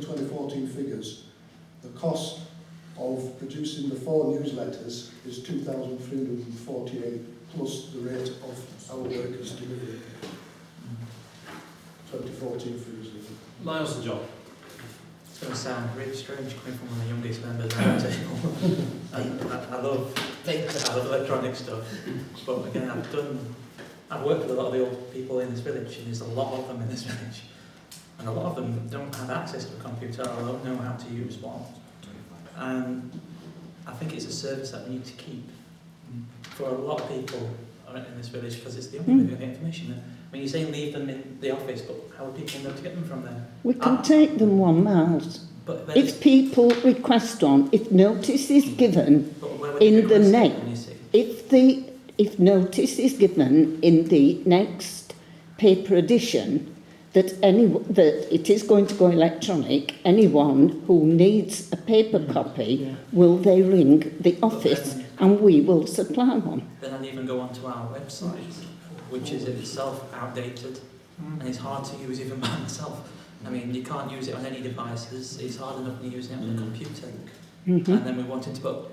2014 figures, the cost of producing the 4 newsletters is 2,348 plus the rate of our workers delivering. 2014 figures. Miles and John. It's going to sound really strange coming from one of the youngest members around the table. I love electronic stuff, but again, I've worked with a lot of the old people in this village, and there's a lot of them in this village, and a lot of them don't have access to a computer or don't know how to use one. And I think it's a service that we need to keep for a lot of people in this village, because it's the only way to get information. I mean, you say leave them in the office, but how will people know to get them from there? We can take them 1 mile. If people request one, if notice is given in the next, if notice is given in the next paper edition that it is going to go electronic, anyone who needs a paper copy will they ring the office and we will supply one. Then I'll even go onto our website, which is in itself outdated, and it's hard to use even by myself. I mean, you can't use it on any devices. It's hard enough when you're using it on the computer. And then we wanted to put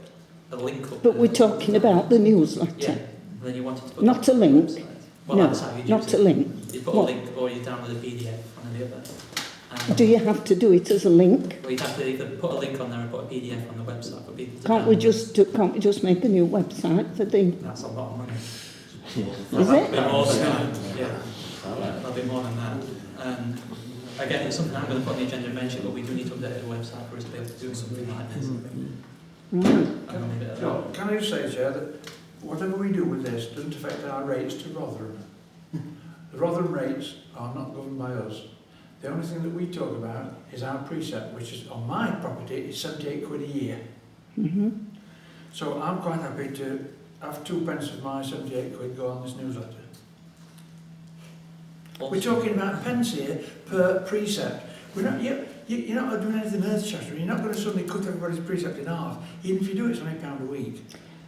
a link up. But we're talking about the newsletter. Yeah. And then you wanted to put not a link. Well, no, that's how you not use a it. link. You put a link, or you download a PDF, one or the other. Do you have to do it as a link? Well, you'd have to either put a link on there or put a PDF on the website for people to Can't we just make a new website for the? That's a lot of money. Is it? That'll be more than that. Yeah. That'll be more than that. And again, it's something I'm going to put on the agenda eventually, but we do need to update the website for us to be able to do something like this. John, can I just say, Chair, that whatever we do with this doesn't affect our rates to Rotherham. The Rotherham rates are not governed by us. The only thing that we talk about is our precept, which is on my property is 78 quid a year. So I'm quite happy to have 2 pence of my 78 quid go on this newsletter. We're talking about pence here per precept. We're not, you're not doing anything earth-shattering. You're not going to suddenly cut everybody's precept in half. Even if you do, it's only £1 a week.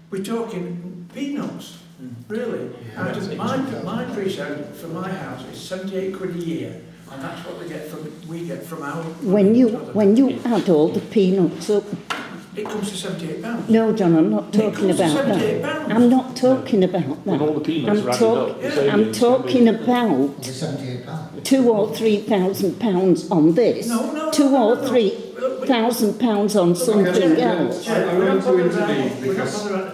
We're talking peanuts, really. Out of my precept for my house is 78 quid a year, and that's what we get from our. When you add all the peanuts up. It comes to £78. No, John, I'm not talking about that. I'm not talking about that. When all the peanuts are added up, I'm talking about £78. £2,000 or £3,000 on this. No, £2,000 or £3,000 on something else. We're not talking about the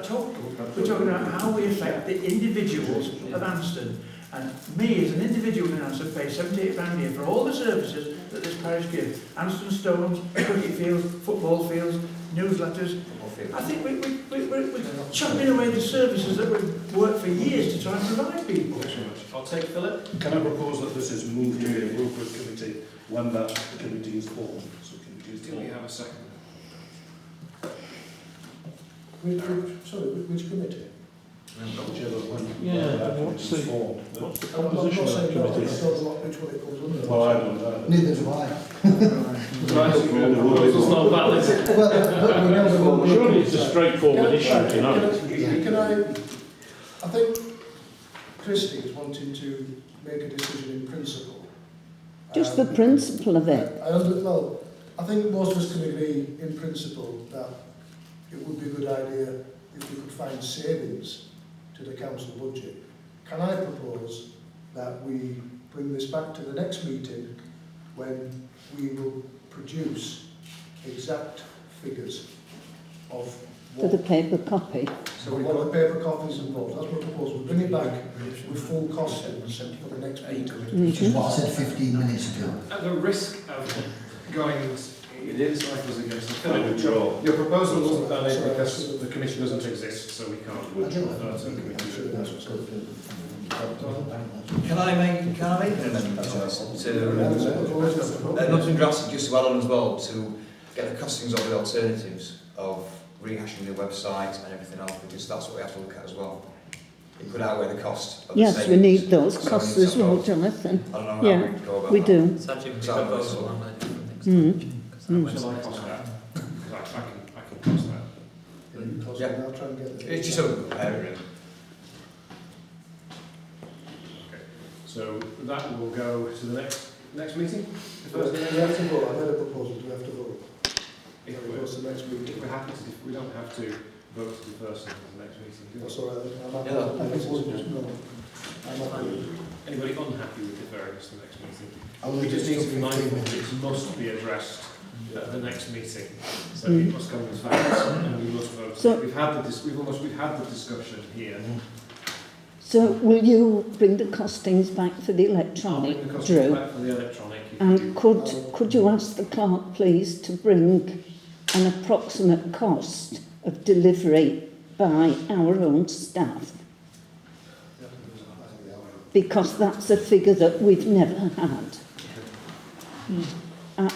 total. We're talking about how we affect the individuals of Anston. And me, as an individual in Anston, pay £78 a year for all the services that this parish gives. Anston Stones, cricket fields, football fields, newsletters. I think we're chopping away the services that we've worked for years to try and provide people. Thanks very much. I'll take Philip. Can I propose that this is moved to a appropriate committee when that committee is formed? So committees Do we have a second? Which committee? Whichever one. Yeah, what's the formed. I'm not saying no, I don't know which one it comes under. Well, I don't know. Neither do I. Proposal's not valid. Surely it's a straightforward issue tonight. Can I think Christie is wanting to make a decision in principle. Just the principle of it. I think most of us can agree in principle that it would be a good idea if we could find savings to the council budget. Can I propose that we bring this back to the next meeting when we will produce exact figures of For the paper copy. So we've got the paper copies involved. That's my proposal. We'll bring it back with full costings for the next meeting. Which is what I said 15 minutes ago. At the risk of going cycles against the Withdraw. your proposal wasn't valid because the commission doesn't exist, so we can't withdraw that. Can I make an amendment to nothing drastic, just to add on as well, to get the costings of the alternatives of rehashing the website and everything else, because that's what we have to look at as well. It could outweigh the cost of Yes, the we need those So costs we need as to well, have Jonathan. I don't know how Yeah, we go about we that. do. It's actually a Is that proposal what on the different things. Shall I cost that? Because I can cost that. Yeah. I'll try and get it. It's just so comparing. So that will go to the next next meeting? The We first day have next to meeting? vote. I made a proposal. Do we have to vote? If It goes to the next meeting. we're happy to, we don't have to vote to defer something to the next meeting, do we? That's all right. I'm happy. Yeah, I'm happy. Anybody unhappy with deferring this to the next meeting? Only We just need to be 15 mindful that minutes. it must be addressed at the next meeting. So it must come as facts and we must vote. So- we've had the discussion here. So will you bring the costings back for the I'll electronic, bring the cost Drew? back for the electronic. if And you- could you ask the clerk, please, to bring an approximate cost of delivery by our own staff? Because that's a figure that we've never had.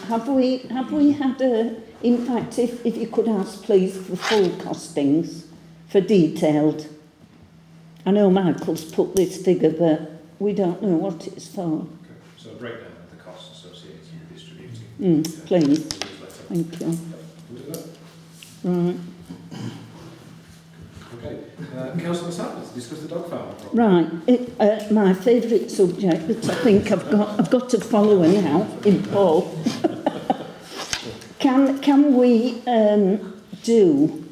Have we had a, in fact, if you could ask please for full costings, for detailed. I know Michael's put this figure, but we don't know what it's for. Okay. So a breakdown of the costs associated with distributing. Please, the newsletter. thank you. We'll do that. Right. Okay. Councillor Sanders, discuss the dog farm problem. Right, my favourite subject that I think I've got to follow now in Paul. Can we do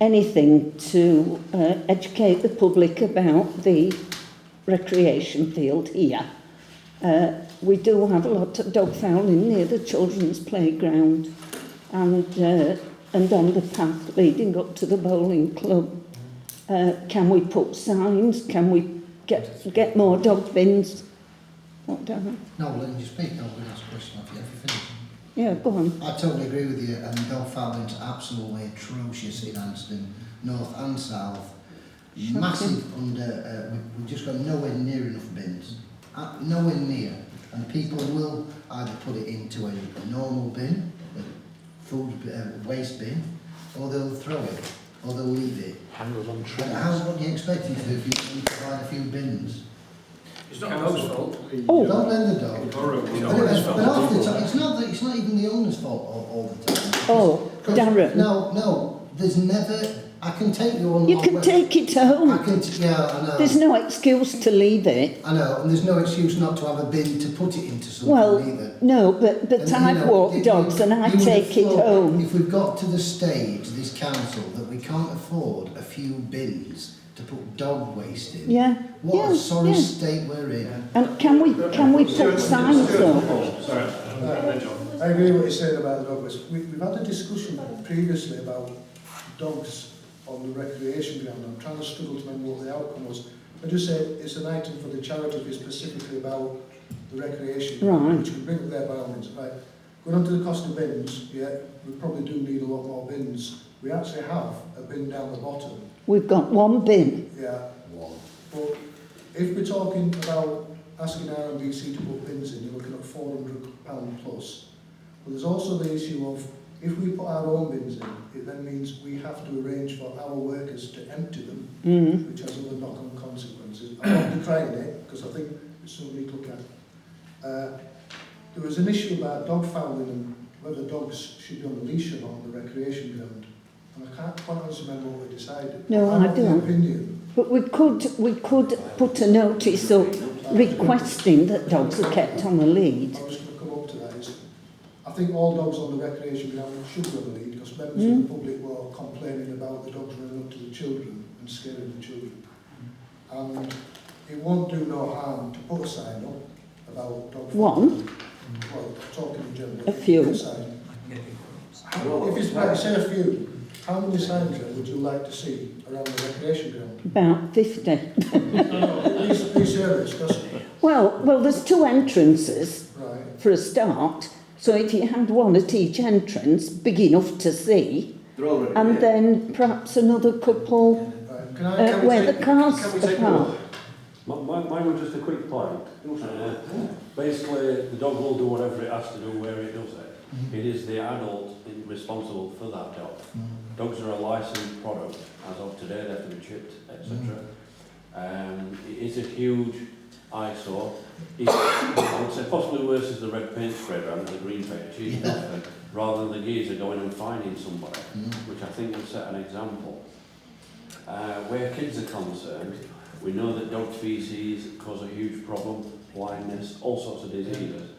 anything to educate the public about the recreation field here? We do have a lot of dog fouling near the children's playground and on the path leading up to the bowling club. Can we put signs? Can we get more dog bins? What, Darren? No, let me speak. No, we're going to ask a question after you finish. Yeah, go on. I totally agree with you, and dog fouling's absolutely atrocious in Anston, north and south. Massive under, we've just got nowhere near enough bins. Nowhere near. And people will either put it into a normal bin, a food waste bin, or they'll throw it, or they'll leave it. Hangers on And trees. what do you expect you to do if you provide a few bins? It's not the dog's fault. Oh. Don't blame the dog. But half the time, it's not even the owner's fault all the time. Oh, Darren. No, there's never. I can take you on. You can take it home. I know. There's no excuse to leave it. I know, and there's no excuse not to have a bin to put it into something Well, either. no, but And, you I've know, walked you- dogs and I you would take have it thought home. If we've got to the stage, this council, that we can't afford a few bins to put dog waste in. Yeah. What yeah, a sorry yeah. state we're in. And can we put signs up? Sorry. I agree with what you're saying about the dog waste. We've had a discussion previously about dogs on the recreation ground. I'm trying to struggle to remember what the outcome was. I just say it's an item for the charity, but specifically about the recreation, Right. which we bring up there by all means. Right. Going on to the cost of bins, yeah, we probably do need a lot more bins. We actually have a bin down the bottom. We've got one bin. Yeah. But if we're talking about asking RMBC to put bins in, you're looking at £400 plus. But there's also the issue of, if we put our own bins in, it then means we have to arrange for our workers to empty them, which has other knock-on consequences. I'm not decrying it, because I think it's something we need to look at. There was an issue about dog fouling and whether dogs should be on a leash or not on the recreation ground. And I can't quite honestly remember what we decided. No, I'm I of the don't. opinion. But we could put a notice up requesting that dogs are kept on a lead. I was going to come up to that. I think all dogs on the recreation ground should be on the lead, because members of the public were complaining about the dogs running up to the children and scaring the children. And it won't do no harm to put a sign up about dog One? Well, talking in general. A few. If it's like, say a few, how many signs then would you like to see around the recreation ground? About 50. No, be serious, because, Well, there's two entrances right, for a start. So if you had one at each entrance, big enough to see, and then perhaps another couple right. Can I where the cars are parked. Mine was just a quick point. Basically, the dog will do whatever it has to do where it does it. It is the adult responsible for that dog. Dogs are a licensed product. As of today, they have to be chipped, etc. It is a huge eyesore. I would say possibly worse is the red paint spray around the green paint cheese rather than the geezer going and finding somebody, which I think would set an example. Where kids are concerned, we know that dog feces cause a huge problem, blindness, all sorts of diseases.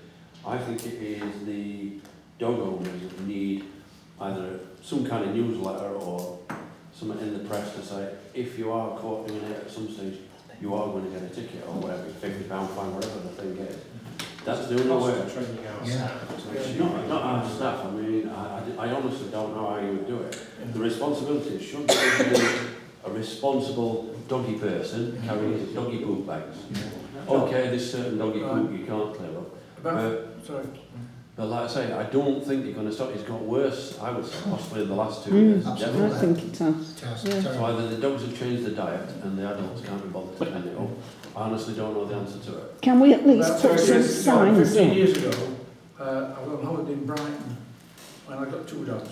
I think it is the dog owners that need either some kind of newsletter or something in the press to say, if you are caught doing it at some stage, you are going to get a ticket or whatever, £50 fine, whatever the thing is. That's the only way. Training our Yeah. staff. Not our staff, I mean, I honestly don't know how you would do it. The responsibility should be a responsible doggy person carrying his doggy poop bags. Okay, there's certain doggy poop you can't clear up. Sorry. But like I say, I don't think you're going to stop. It's got worse, I would say, possibly in the last 2 years. absolutely. I Definitely. think it has. Yeah. So either the dogs have changed the diet and the adults can't be bothered to clean it up. I honestly don't know the answer to it. Can we at least About put some 15 signs up? years ago, I was on holiday in Brighton when I got 2 dogs.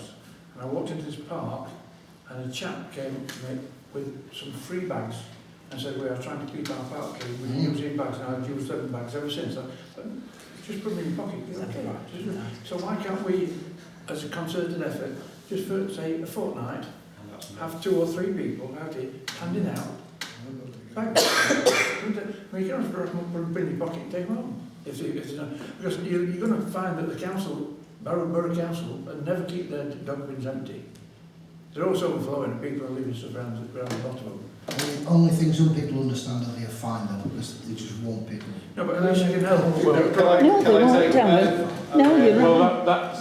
And I walked into this park and a chap came to me with some free bags and said, we are trying to keep our park clean with using bags, and I've used 7 bags ever since. Just put them in your pocket. Okay. So why can't we, as a concerted effort, just for, say, a fortnight, have 2 or 3 people out here handing out bags? I mean, you don't have to put them in your pocket and take them home. Because you're going to find that the council, Borough Council, never keep their dog bins empty. They're also overflowing and people are leaving stuff around the bottom of them. The only thing some people understand that they are fine though, because they just won't pick them. No, but at least you can help. Well, No, they won't, Darren. No, you're Well, right.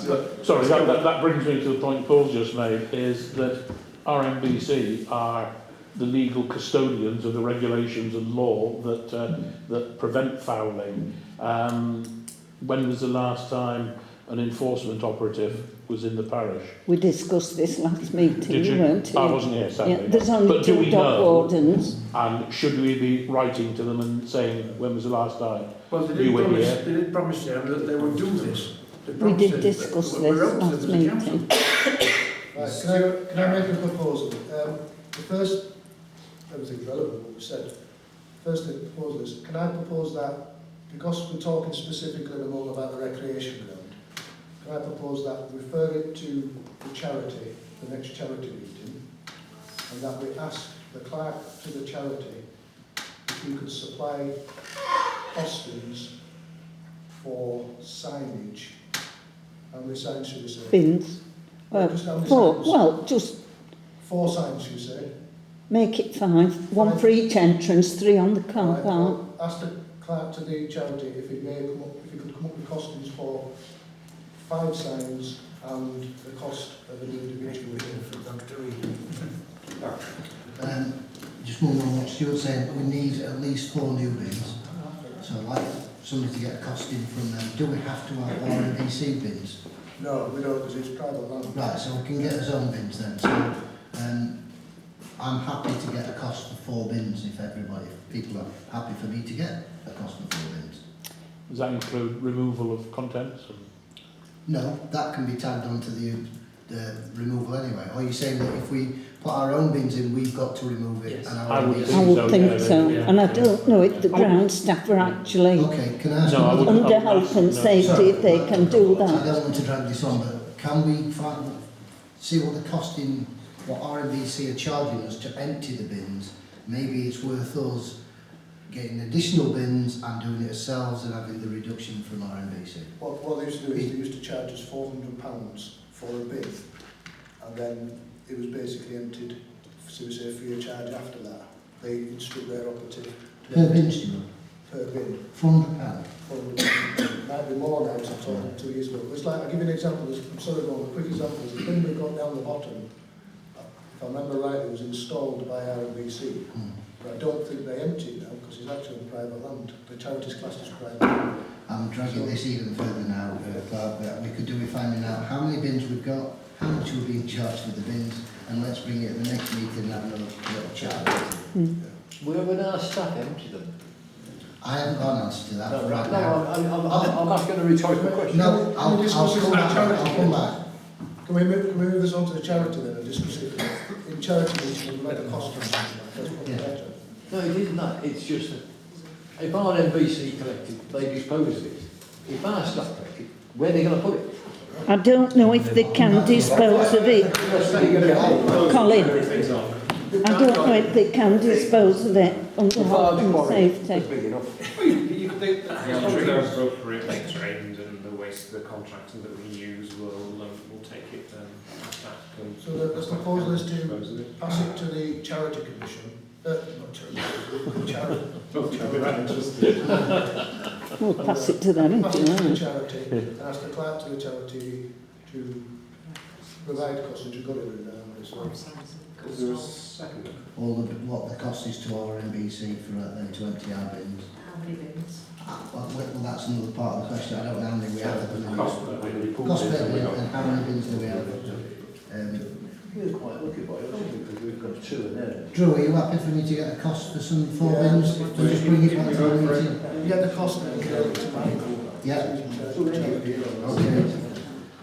sorry, that brings me to the point Paul just made, is that RMBC are the legal custodians of the regulations and law that prevent fouling. When was the last time an enforcement operative was in the parish? We discussed this last meeting, Did you? weren't we? I wasn't here, sadly. Yeah, there's only But do 2 we dog know? wardens. And should we be writing to them and saying, when was the last time? Well, You were here. they did promise them that they would do this. They We promised did us, discuss but this we're up to last them as a council. meeting. Right, can I make a proposal? The first, everything's relevant what we said. First thing proposal is, can I propose that, because we're talking specifically at the moment about the recreation ground, can I propose that we refer it to the charity, the next charity meeting, and that we ask the clerk to the charity if he could supply costings for signage. How many signs should we say? Bins. Just how many 4. signs? Well, just 4 signs, should we say? make it 5. 1 for each entrance, 3 on the car Right, park. well, ask the clerk to the charity if he could come up with costings for 5 signs and the cost of an individual. Just one more, what Stuart said, we need at least 4 new bins. So like somebody to get a costing from them. Do we have to have RMBC bins? No, we don't, because it's private land. Right, so we can get our own bins then. So I'm happy to get a cost for 4 bins if people are happy for me to get a cost for 4 bins. Does that include removal of contents? No, that can be tagged onto the removal anyway. Or are you saying that if we put our own bins in, we've got to remove it? Yes. And I would RMBC I would think yeah, so. yeah. And I don't know if the ground staff are actually Okay, can I ask No, I another- wouldn't- under health and No. safety if they can do I that. don't want to drag this on, but can we see what the costing, what RMBC are charging us to empty the bins? Maybe it's worth us getting additional bins and doing it ourselves and having the reduction from RMBC. What they used to do is they used to charge us £400 for a bin, and then it was basically emptied, so we say free of charge after that. They instruct their operative to Per bin, Stuart? per bin. £400? Might be more now, because I'm talking 2 years ago. It's like, I'll give you an example, I'm sorry, a quick example. There's a bin we've got down the bottom, if I remember right, it was installed by RMBC, but I don't think they empty it now, because it's actually on private land. The charity's classed as private land. I'm dragging this even further now, Clark, but we could do with finding out how many bins we've got, how much we're being charged for the bins, and let's bring it at the next meeting and have another little chat about it. Would our staff empty them? I haven't got an answer to that No, right no, now. I'm asking a rhetorical question. No, I'll come back. I'll come back. Can we move this on to the charity then and discuss it? In charity meeting, we'll make a cost of something. That's what Yeah. better. No, it isn't that. It's just that if RMBC collected, they dispose of it. If our staff collect it, where are they going to put it? I don't know if they can dispose of it, Colin. I don't know if they can dispose of it under health and safety. Big enough. You could think that. Yeah, I'm sure they're appropriate trained and the the contractor that we use will take it back and... So the proposal is to dispose of it. pass it to the Charity Commission, not charity, the charity. We'll pass it to them Pass if it you to the like. charity, and ask the clerk to the charity to provide costings. You've got it written down, so. Is there a second? All the, what the cost is to our NBC for them to empty our bins. How many bins? Well, that's another part of the question. I don't know how many we have at the minute. Cost per bin. Cost per bin, and how many bins do we have? He was quite lucky by us, because we've got 2 in there. Drew, are you happy for me to get a cost for some 4 Yeah. bins? To just bring it back to the meeting? You get the cost and get it to Michael. Yeah. Okay.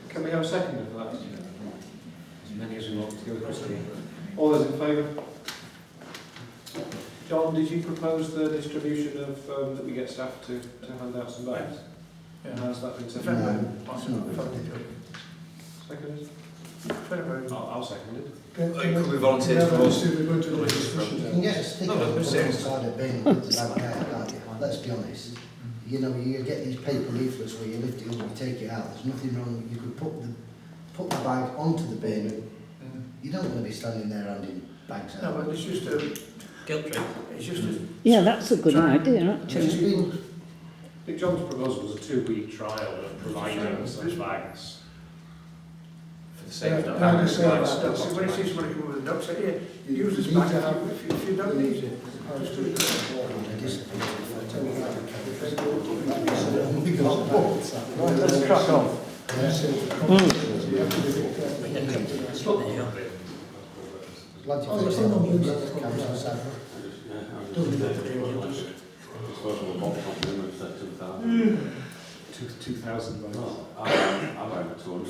Can we have a second for that? As many as we want to go with Christine. All those in favour? John, did you propose the distribution of, that we get staff to hand out some bags? Yeah. How's that been It's said? a very No, possible. Seconded? Very I'll second it. Could we volunteer for us? We're going to the You discussion. can get a sticker No, but on seriously. outside a bin with the bag out, can't you? Let's be honest. You know, you get these paper leaflets where you lift it up and you take it out. There's nothing wrong. You could put the bag onto the bin. You don't want to be standing there handing bags No, out. but it's just a, Guilt trip. it's just a... Yeah, that's a good idea, It's actually. been, I think John's proposal was a 2-week trial of providing some bags. For the sake of Yeah, the can I family just say advice. that? When you see somebody come with a duck, say, here, You use this need bag to have- if you don't need it. Just do it. Let's crack on. glad you Oh, fixed it's it in on the you, news. Councillor Sadler. Disposable box on limits at 2,000. 2,000 bags. Well, I'm over 200.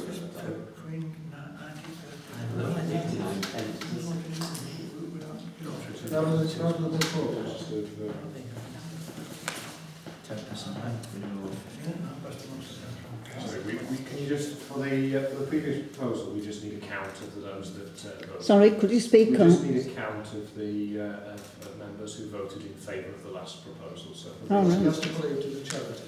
That was a rather good proposal. 10%. Sorry, can you just, for the previous proposal, we just need a count of those that voted. Sorry, could you We speak just on? need a count of the of members who voted in favour of the last proposal. So for Oh, these- He has to put it to the charity.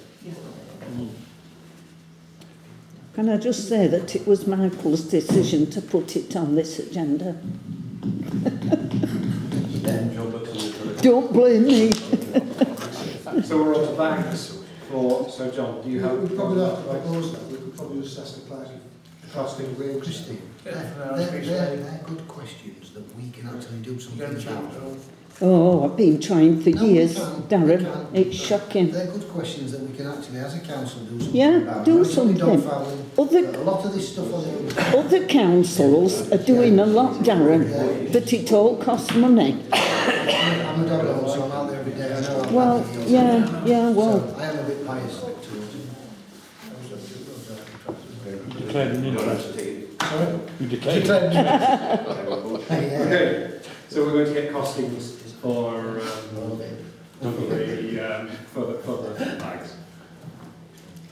Can I just say that it was Michael's decision to put it on this agenda? Don't blame me. So we're on to bags for. So John, do you have? We'd probably have to propose that. We could probably just ask the clerk if costing range. Christine, they're good questions that we can actually do something about. Oh, I've been trying for No, we years, can't. Darren. We can't. It's shocking. They're good questions that we can actually, as a council, do something Yeah, about. do It's only something. dog fouling. Other A lot of this stuff on the... other councils are doing a lot, Darren, but it all costs money. I'm a dog owner, so I'm out there every day. I know how Well, bad it is. yeah, well, So I am a bit biased towards it. Declared an interest. Sorry? You declared. Yeah. Okay. So we're going to get costings for All of it. for the bags.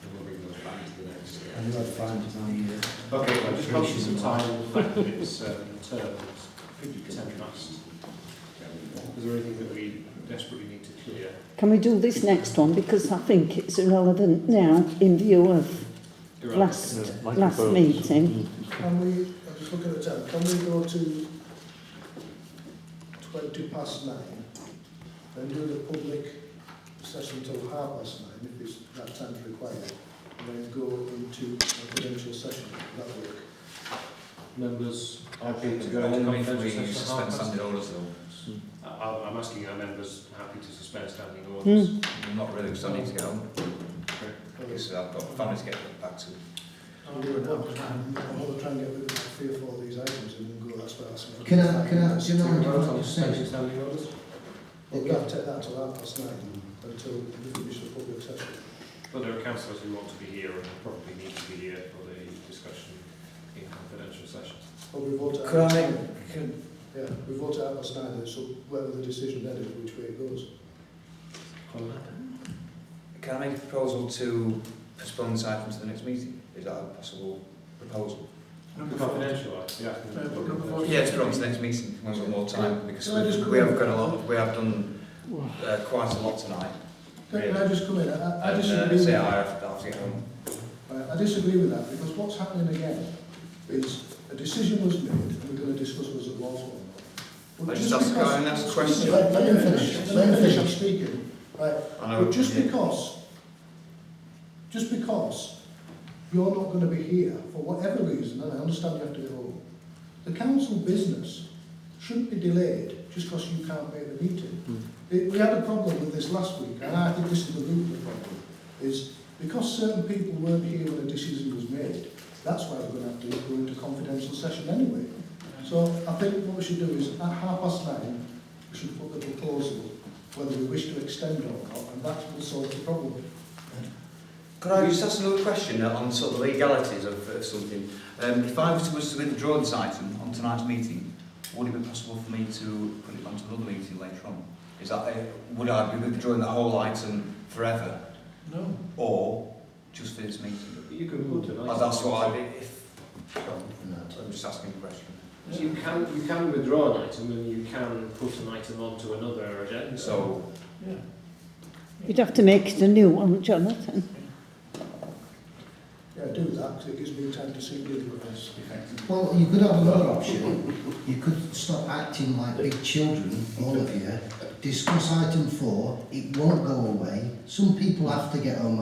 And we'll bring those back to the next. And you had fines on Okay, I'm just conscious of time and the fact that it's termed 10 past. Is there anything that we desperately need to clear? can we do this next one because I think it's irrelevant now in view of last meeting. Can we, I'm just looking at the time, can we go to 9:20 and do the public session till 9:30 if it's that time's required, and then go into a confidential session? Would that work? Members are Happy happy to to go go in in if we confidential suspend session. standing orders though. I'm asking our members happy to suspend standing orders. I'm not really, because I need to get home. Because I've got family to get back to. We'll do it now, because I want to try and get rid of 3 or 4 of these items and then go, that's where that's... Can I, do you know Take a what vote I'm on suspending saying? standing orders? But we have to take that till 9:30 until we finish the public session. But there are councillors who want to be here and probably need to be here for the discussion in confidential session. But we vote Could I at... make, Yeah, we vote at 9:30, so whatever the decision then is, which way it goes. can I make a proposal to postpone this item to the next meeting? Is that a possible proposal? The confidential, yeah. Yeah, it's put on to the next meeting when we've got more time, because Can I just we have got a lot, we have done quite a lot tonight. Can I just come in? I And disagree with say you. I have to get home. I disagree with that, because what's happening again is a decision was made, and we're going to discuss whether it was one. But Let's just just go because- and ask the question. Let me finish. Let me finish. I'm speaking. Right. I know, But just yeah. because you're not going to be here for whatever reason, and I understand you have to go, the council business shouldn't be delayed just because you can't make the meeting. We had a problem with this last week, and I think this is the root of the problem, is because certain people weren't here when a decision was made, that's why we're going to have to go into confidential session anyway. So I think what we should do is, at 9:30, we should put the proposal, whether we wish to extend or not, and that will solve the problem. Could I just ask another question on sort of the legalities of something? If I was to withdraw this item on tonight's meeting, would it be possible for me to put it onto another meeting later on? Is that would I be withdrawing the whole item forever, No. or just for this meeting? You can put an Oh, item. that's what I'd be. I'm just asking a question. So you can withdraw an item and you can put an item onto another agenda. So Yeah. You'd have to make it a new one, Jonathan. Yeah, do that, because it gives me time to see the other Well, you could have another option. You could stop acting like big children, all of you. Discuss item 4. It won't go away. Some people have to get home,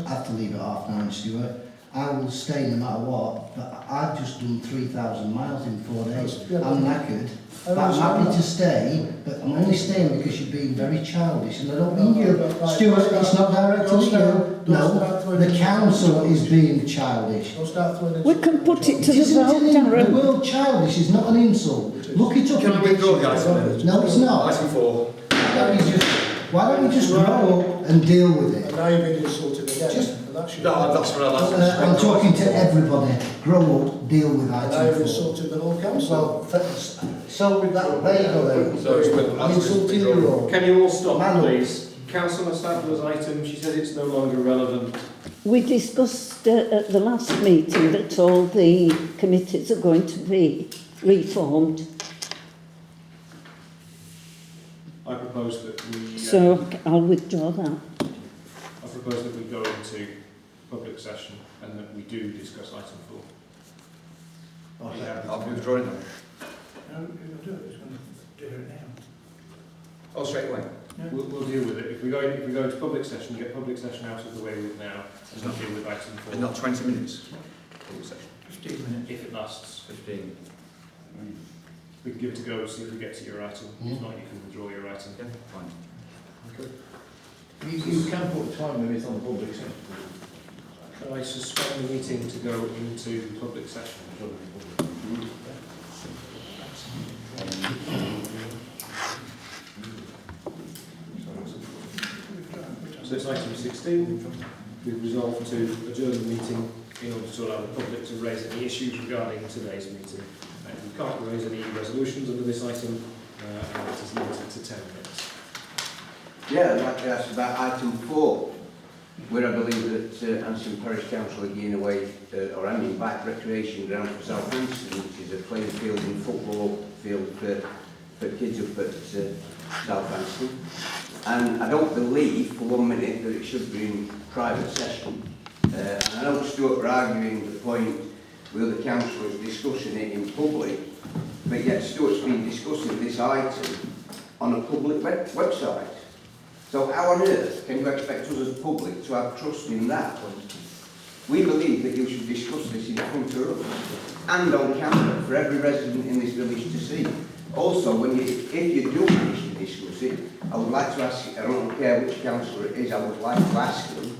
have to leave at 9:30, Stuart. I will stay no matter what, but I've just done 3,000 miles in 4 days. I'm knackered, but I'm happy to stay, but I'm only staying because you're being very childish, and I don't mean you, Stuart, it's not directed at you. No, the council is being childish. Don't start throwing We can put it to the Isn't vote, it? The Darren. word childish is not an insult. Look it up. can in I withdraw the item dictionary. then? No, it's not. Item 4. Why don't we just grow up and deal with it? And now you've been insulted again. Just- and that should No, that's what I'd like to I'm talking to everybody. Grow up, deal with And now you've item 4. insulted the whole council. So with that, there you go then. So it's with- I'm insulting you all. Can you all stop, Man up. please? Councillor Sadler's item, she says it's no longer relevant. We discussed at the last meeting that all the committees are going to be reformed. I propose that we... So I'll withdraw that. I propose that we go into public session and that we do discuss item 4. I'll be withdrawing them. No, you'll do it. It's going to do it now. Oh, straight away. We'll deal with it. If we go into public session, get public session out of the way with now, and not deal with item 4. It's not 20 minutes. Public session. 15 minutes. If it lasts. 15. We can give it a go, see if we get to your item. If not, you can withdraw your item. Yeah, fine. Okay. You can put a time limit on the public session. Shall I suspend the meeting to go into public session? So it's item 16. We've resolved to adjourn the meeting in order to allow the public to raise any issues regarding today's meeting. We can't raise any resolutions under this item, and it is limited to 10 minutes. Yeah, I'd like to ask about item 4, where I believe that Anston Parish Council are giving away, or handing back recreation ground for South Anston, which is a playing field and football field for kids up at South Anston. And I don't believe for 1 minute that it should be in private session. And I know Stuart were arguing the point with other councillors discussing it in public, but yet Stuart's been discussing this item on a public website. So how on earth can you expect us as public to have trust in that? We believe that you should discuss this in front of us and on camera for every resident in this village to see. Also, if you do wish to discuss it, I would like to ask, I don't care which councillor it is, I would like to ask them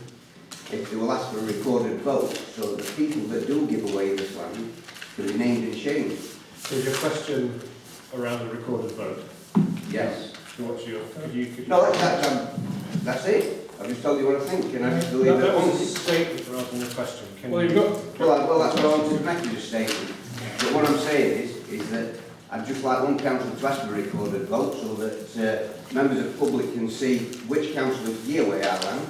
if they will ask for a recorded vote, so that the people that do give away this land can be named and shamed. So your question around the recorded vote? Yes. So what's your... Could you No, that's it. I've just told you what I think, and I just believe that was a that... statement rather than a question. Can Well, you... you've got... Well, that's what I wanted to make as a statement. But what I'm saying is that I'd just like one councillor to ask for a recorded vote so that members of the public can see which councillors give away our land,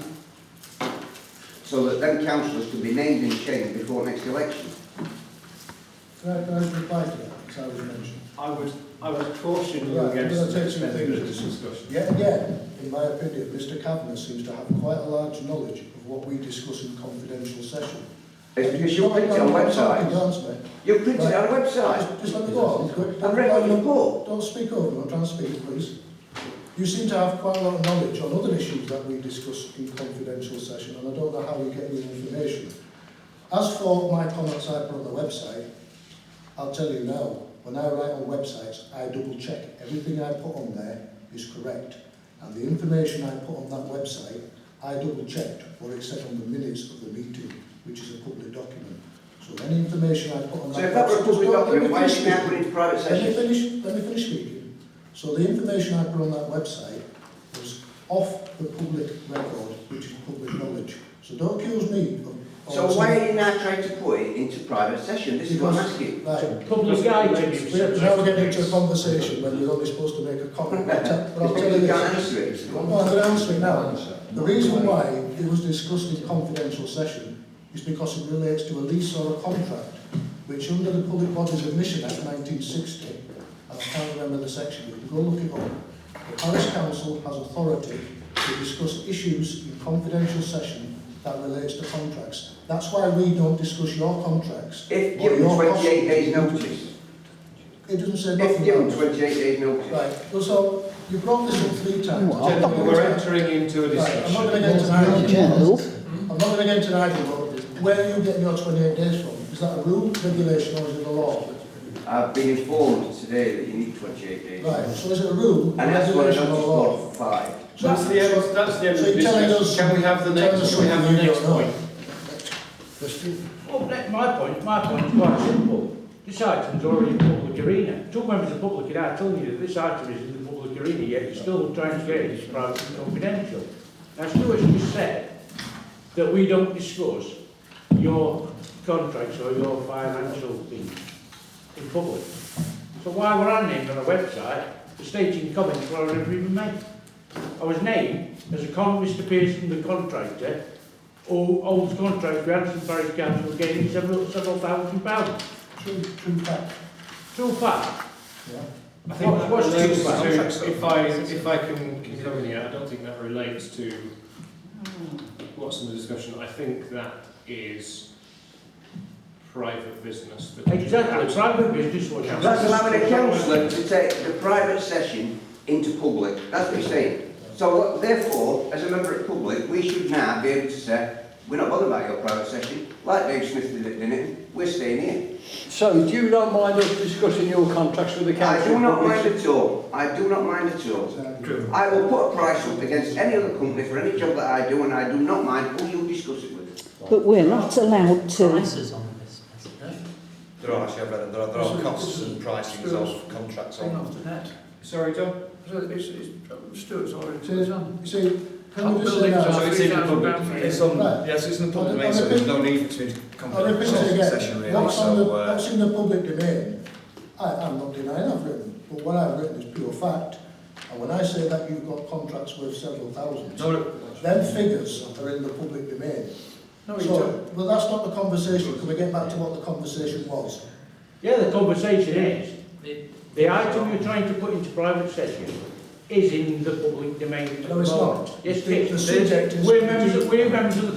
so that then councillors can be named and shamed before next election. Can I reply to that, as I was mentioned? I would caution you Right, I'm against going to take some extending things. this discussion. Yet again, in my opinion, Mr Kavanagh seems to have quite a large knowledge of what we discuss in confidential session. It's because you print it on websites. You print it on a website. Just let me go on. I've read what you put. Don't speak over me, I'm trying to speak, please. You seem to have quite a lot of knowledge on other issues that we discuss in confidential session, and I don't know how you get your information. As for my comments I put on the website, I'll tell you now, when I write on websites, I double check everything I put on there is correct. And the information I put on that website, I double checked what it said on the minutes of the meeting, which is a public document. So any information I put on So that if that were a public document, why finish didn't you put it into private session? Let me finish speaking. So the information I put on that website was off the public record, which is public knowledge. So don't accuse me of... So why are you now trying to put it into private session? This is what I'm asking. Right. Public items. Now we're getting into a conversation when you're only supposed to make a comment. But I'll tell you You can't this. answer it. No, I'm going to answer it now. The reason why it was discussed in confidential session is because it relates to a lease or a contract, which under the Public Bodies Admission Act 1960, and I can't remember the section, you can go look it up, the Parish Council has authority to discuss issues in confidential session that relates to contracts. That's why we don't discuss your contracts. If or given your 28 cost- days notice. It doesn't say If nothing given about it. 28 days notice. Right, well, so you brought this up 3 times. Gentlemen, we're entering into a Right, I'm not going to discussion. get into an argument. No. I'm not going to get into an argument. Where are you getting your 28 days from? Is that a rule, regulation, or is it a law? I've been informed today that you need 28 days. Right, so is it a rule, And that's what I regulation, or noticed law? for 5. So that's the end of So the you're telling us- discussion. Can we have the telling us next something you don't know. point? Well, my point is quite simple. This item's already in public arena. Two members of the public are telling you that this item is in the public arena, yet you're still trying to get it as private and confidential. Now, Stuart's just said that we don't discuss your contracts or your financial things in public. So why were I named on a website for stating comments where I never even made? I was named as a Mr Pearson, the contractor, who owns contracts with Anston Parish Council getting several £1,000. True fact. True fact. Yeah. I think that What's relates true fact? to, if I can come in here, I don't think that relates to what's in the discussion. I think that is private business. Exactly, private business was... That's allowing a councillor to take the private session into public. That's what he's saying. So therefore, as a member of the public, we should now be able to say, we're not bothered about your private session. Like Dave Smith did it, didn't it? We're staying here. So, do you not mind us discussing your contracts with the council? I do not mind at all. I do not mind at all. True. I will put a price up against any other company for any job that I do, and I do not mind who you discuss it with. But we're not allowed to. Prices on this, There are actually, I've read it, there are costs and pricings of contracts Hang on. off the net. Sorry, John? So Stuart's already put it on. You see, can we just say Buildings that? are So it's in the public £3,000 domain. It's on, Right. yes, it's in the public I'll domain, so repeat- there's no need for it to I'll repeat it confidential again. session really, What's so... in the public domain, I'm not denying I've written, but what I've written is pure fact. And when I say that you've got contracts worth several thousands, No, look, them figures are in the public domain. No, you So, don't. well, that's not the conversation. Can we get back to what the conversation was? Yeah, the conversation is, the item you're trying to put into private session is in the public domain at the No, it's moment. not. Yes, The it is. subject is- We're members of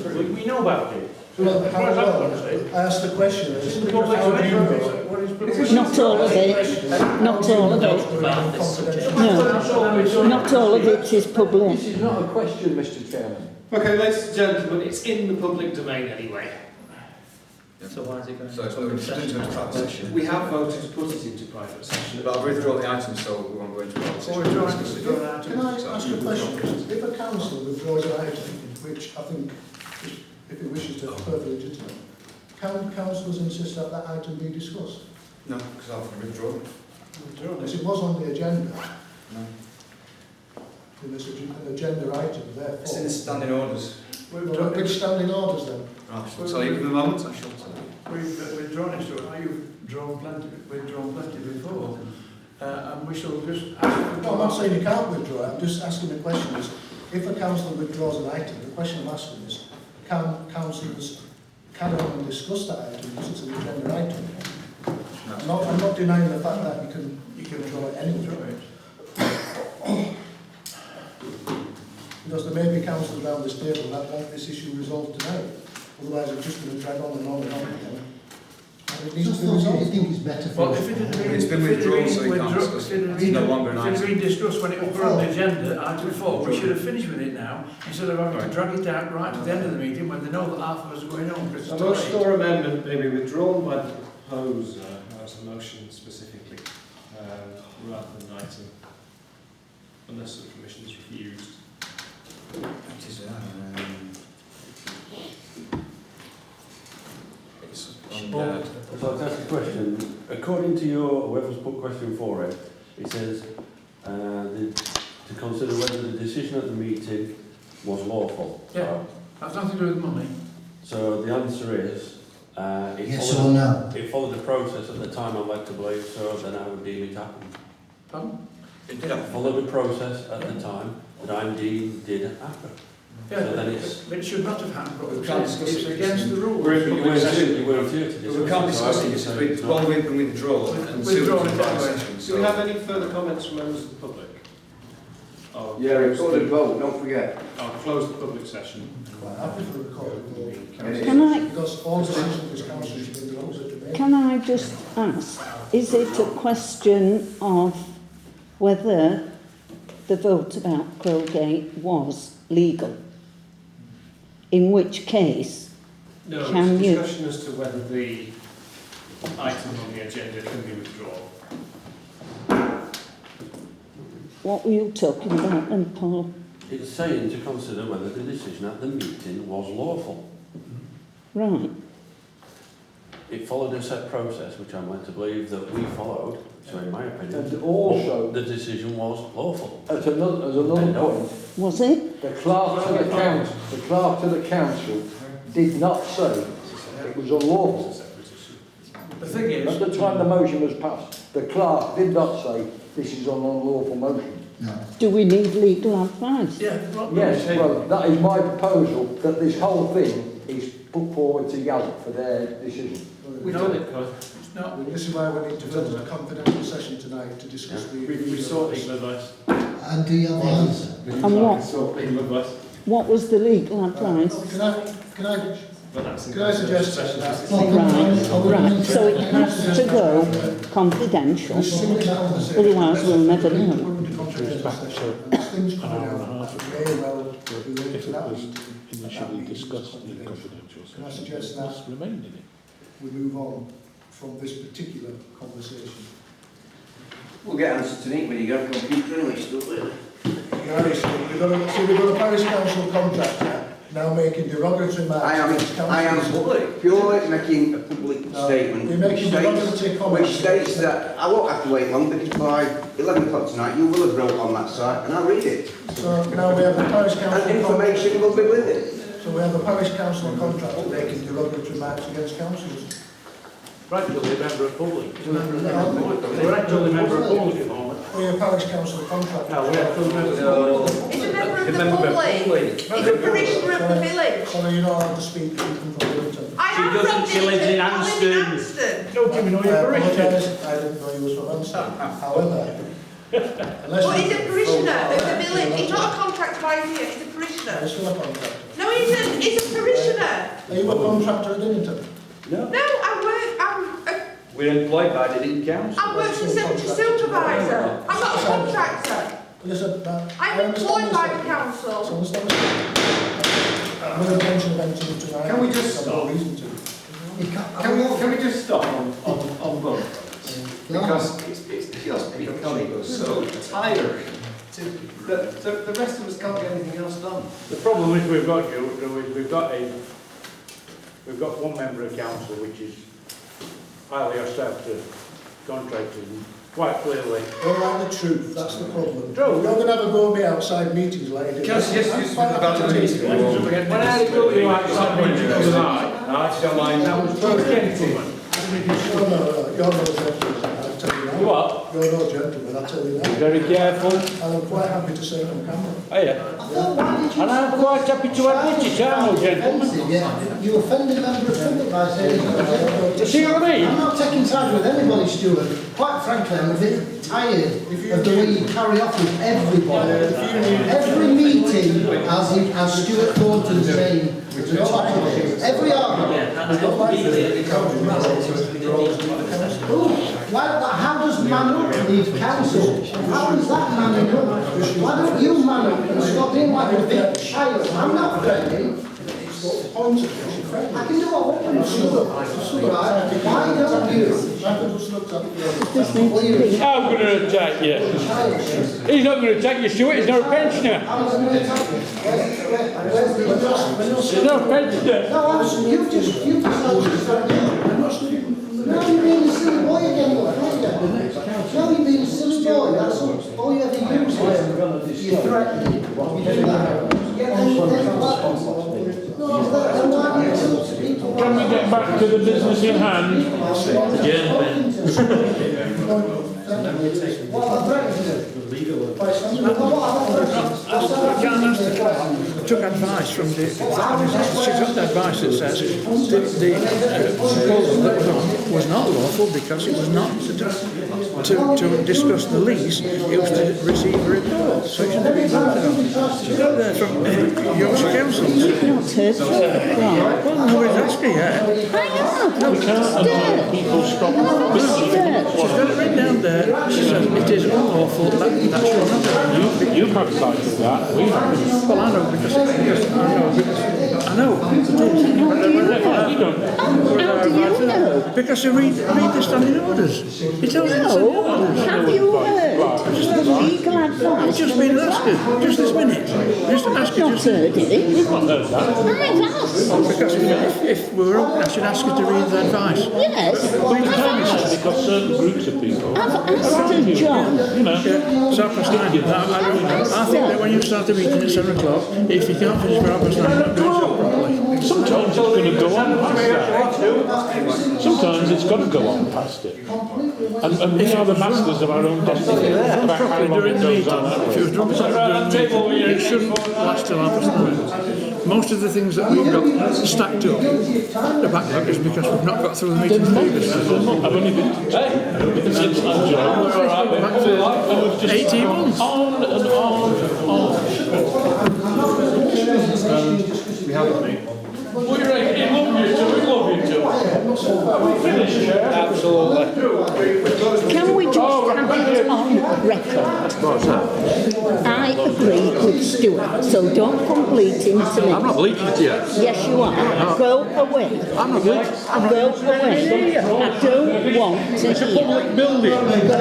the public, we know about it. So Well, as far as I'm I concerned, asked the question, it's is, in the public how do you domain. know? What is Not all of it. Not all of it. About this subject. No. Not all of it is public. This is not a question, Mr Chairman. Okay, ladies and gentlemen, it's in the public domain anyway. So why is it going so it's to moving public into session? private session. We have voted to put it into private session. But I've withdrawn the item, so we won't go into private So session. we're trying to withdraw that. Can I ask a question? If a council withdraws an item, which I think, if it wishes to, is perfectly legitimate, can councillors insist that that item be discussed? No, because I've withdrawn. Because it was on the agenda, No. and it's an agenda item, therefore. It's in the standing orders. Well, which standing orders then? Right, I shall tell you in a moment, I shall tell you. We've withdrawn it, so you've withdrawn plenty before. And we shall just ask... No, I'm not saying you can't withdraw it, I'm just asking the question is, if a councillor withdraws an item, the question I'm asking is, can councillors carry on and discuss that item because it's an agenda item? I'm not denying the fact that you can control it anyway. Because there may be councillors around this table that want this issue resolved tonight. Otherwise it's just going to drag on and on and on again. And it needs to be I resolved. think it's better for Well, us. if it had been, It's been withdrawn, so we can't discuss it. It's no longer an if it had item. been discussed when it was put on the agenda, item 4, we should have finished with it now, instead of having to drag it out right to the end of the meeting when they know that half of us are going home. Because A it's too motion late. or amendment may be withdrawn by the proposer as a motion specifically, rather than an item, unless the permission is refused. It is, it's on, So I'll ask a question. According to your, whoever's put question for it, it says to consider whether the decision at the meeting was lawful. Yeah. That's nothing to do with money. So the answer is, Yes or no? it followed the process at the time I'm led to believe, so then I would deem it happened. Pardon? it did happen. Followed the process at the time that I'm deemed did happen. Yeah, So then it's- but it should not have happened, but We can't discuss it's it. against the rules. We're in You public weren't session. here- you weren't here to discuss We can't it, so I discuss it, would it's say it's one not. we've been withdrawn and Withdrawn sued it to the anyway. session. Do we have any further comments from members of the public? Yeah, recorded vote, don't forget. I'll close the public session. Quite happy for the recorded vote. Can I, Because all decisions of this council should be the rules that they make. can I just ask, is it a question of whether the vote about Crowgate was legal? In which case, No, Can it's a you- discussion as to whether the item on the agenda can be withdrawn. what were you talking about then, Paul? It's saying to consider whether the decision at the meeting was lawful. Right. It followed a set process, which I'm led to believe that we followed, so in my opinion, And also, the decision was lawful. as another point, Was it? the clerk to the council did not say it was unlawful. The thing is, At the time the motion was passed, the clerk did not say this is an unlawful motion. No. Do we need legal advice? yeah, well, Yes, well, that is my proposal, that this whole thing is put forward to Gallup for their decision. we No, don't. it can't. It's not. This is why we need to hold a confidential session tonight to discuss the... We sought legal advice. And do you have the answer? And what? Sought legal advice. What was the legal advice? But that's in Can I suggest session. that? Right, so it has to go confidential, This is conversation. otherwise we'll never know. Put into confidential session, and there's things coming out that may well be linked If to it that was meeting. initially discussed in confidential Can I session, suggest it must remain in it. We move on from this particular conversation. We'll get answers tonight when you got a computer anyway, still there. Guys, we've got a Parish Council contractor now making derogatory remarks against councillors. I am purely making a public No, statement you're making derogatory comments. which states that I won't have to wait long because by 11 o'clock tonight you will have wrote on that site and I'll read it. So now we have the Parish And Council information will be with it. So we have the Parish Council contractor making derogatory remarks against councillors. Right, you'll be a member of public. We're actually a member of public at the moment. We're a Parish Council contractor. No, we're actually a member of public. Is a member of the public? Is a parishioner of the village? Sorry, you're not allowed to speak to people from Wilton. I am from She lives in Dilton, I live in Anston. Don't give me no your parishioner. apologise, I didn't know you was from Anston. However, unless But he's a parishioner of the Oh, village. He's not a contractor by here, he's a I'm parishioner. still a contractor. No, he isn't. He's a parishioner. Are you a contractor at Dinnington? No, We're employed by the Dean Council. I work as a cemetery supervisor. I'm not a contractor. Listen, I'm employed by the council. So understand this? I'm going to mention eventually tonight. Can we just I've got stop? a reason to. Can we just stop on both? Because it's just becoming so tiring. The rest of us can't get anything else done. The problem which we've got, Joe, is we've got one member of council which is highly hostile to contractors, and quite clearly. Don't like the truth, that's the problem. True. You're going to have a go at me outside meetings like you do. Just about the meeting. When I had to go to you outside meetings tonight, I don't mind. that was for a gentleman. No, you're not as I'll tell you now. gentleman. You what? You're no gentleman, I tell you Be that. very careful. And I'm quite happy to say it on camera. Are you? And I'm quite happy to admit it, I'm no gentleman. Yeah, you offended a member of the public by saying You see what I mean? I'm not taking sides with anybody, Stuart. Quite frankly, I'm a bit tired of the way you carry off with everybody. Every meeting has Stuart Thornton's name at the top of it. Every argument. How does man up leave council? How is that manning up? Why don't you man up and stop being like a big child? I'm not friendly. I can do what I want. Why don't you? I'm going to attack you. He's not going to attack you, Stuart. He's not a pensioner. He's not a pensioner. No, you just no, you're being a silly boy again, look, aren't you? No, you're being a silly boy, that's all you ever use is you threaten me. You do that. Can we get back to the business in hand? I took advice from the. She got the advice that says the proposal that was on was not lawful because it was not to discuss the lease, it was to receive a report. So it shouldn't be voted on. She got that from Yorkshire Council. You've not heard from her. Well, nobody's asked me yet. I have. We can't until people stop. She's got it written down there. She says it is unlawful. That should not have. You've had sight of that. We haven't. Well, I know because I know. How do you know? Because I read the standing orders. It tells you the standing No, orders. have you heard the legal advice? I've just been asked it, just this minute. Just ask it. Not heard it. We've not heard that. I've asked. Because if we were open, I should ask you to read the advice. Yes, Well, you I've can't asked. say because certain groups of people. I've asked her, John. You know. Yeah, so half 9. I think that when you start the meeting at 7 o'clock, if you can't finish by 9, you're not doing so properly. Sometimes it's going to go on past that. Sometimes it's got to go on past it. And we are the masters of our own destiny. About how long it goes on. If it was done during the meeting, it shouldn't last till half 9. Most of the things that we've got stacked up, the backlog is because we've not got through the meeting previously. I've only been since I'm Back to 18 months. on and on and on. We haven't been. What do you reckon? He loved you too, we love you too. We finished, Chair? Absolutely. Can we just have it on record? What's that? I agree with Stuart, so don't come bleating to me. I'm not bleating to you. Yes, you are. Go away. I'm not bleating. Go away. I don't want to It's a hear. public building. Go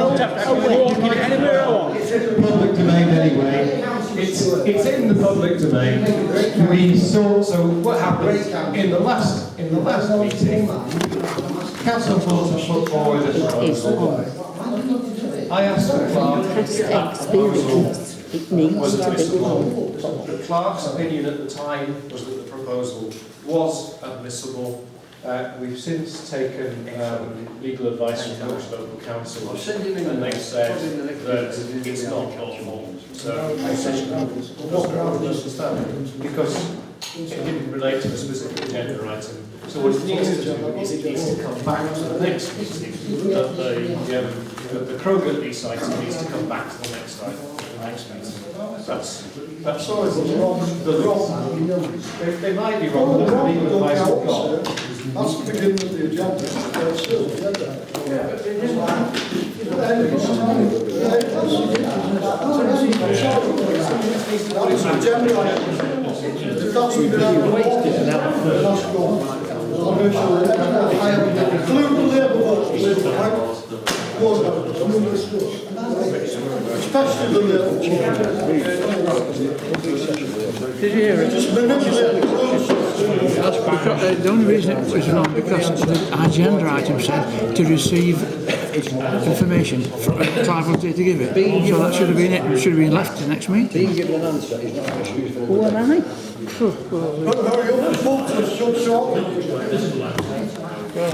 away. Walking anywhere I want. It's in the public domain anyway. It's in the public domain. We saw, so what happened in the last meeting, Councillor Thornton put forward a proposal. I asked the clerk, Past experience. It needs to be on. The clerk's opinion at the time was that the proposal was admissible. We've since taken legal advice from Welsh Local Council, and they've said that it's not lawful. So because it didn't relate to a specific agenda item. So what it needs to do is it needs to come back to the next meeting. That the Kroger lease item needs to come back to the next item, the next meeting. That's always the law. They might be wrong, but the legal advice we've got. That's the beginning of the agenda. It's still the agenda. That's the agenda item. The council will have a I include the Labour vote. Especially the Labour vote. Did you hear it? Just manipulate The only reason it was wrong because the agenda item said to receive information. Clive wanted to give it, so that should have been it. It should have been left to the next meeting. Being given an answer is not an excuse for Who am I? But hurry up, the vote is short. So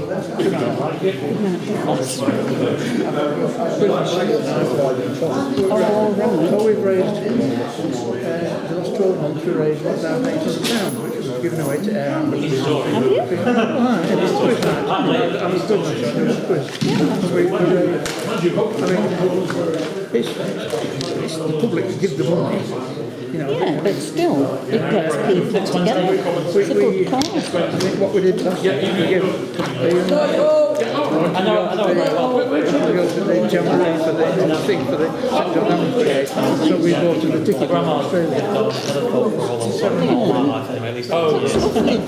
we've raised, the last 12 months we raised £1,800, which was given away to air ambulances. Have you? It's the public to give the money, you know. Yeah, but still, it gets people together. It's a good cause. What we did last year, we gave I know very well. the jamboree for the thing for the St John Ambulance Brigade. So we bought the ticket from Australia.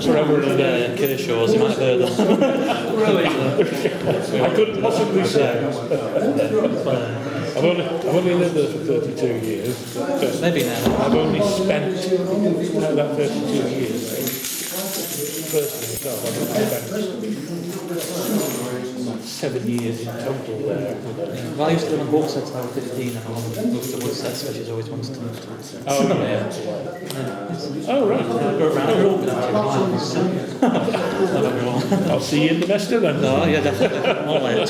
Forever and Kershaw's, you might have heard of. Really? I couldn't possibly say. I've only lived there for 32 years. Maybe now. I've only spent that 32 years. Personally, myself, I've spent 7 years in total there. Well, I used to live on Woodset till I was 15 and I moved to Woodset, which is always wanted to move to Woodset. Oh, yeah. Oh, right. I grew around Not everyone. I'll see you in the Vesta then. No, yeah, definitely. More later.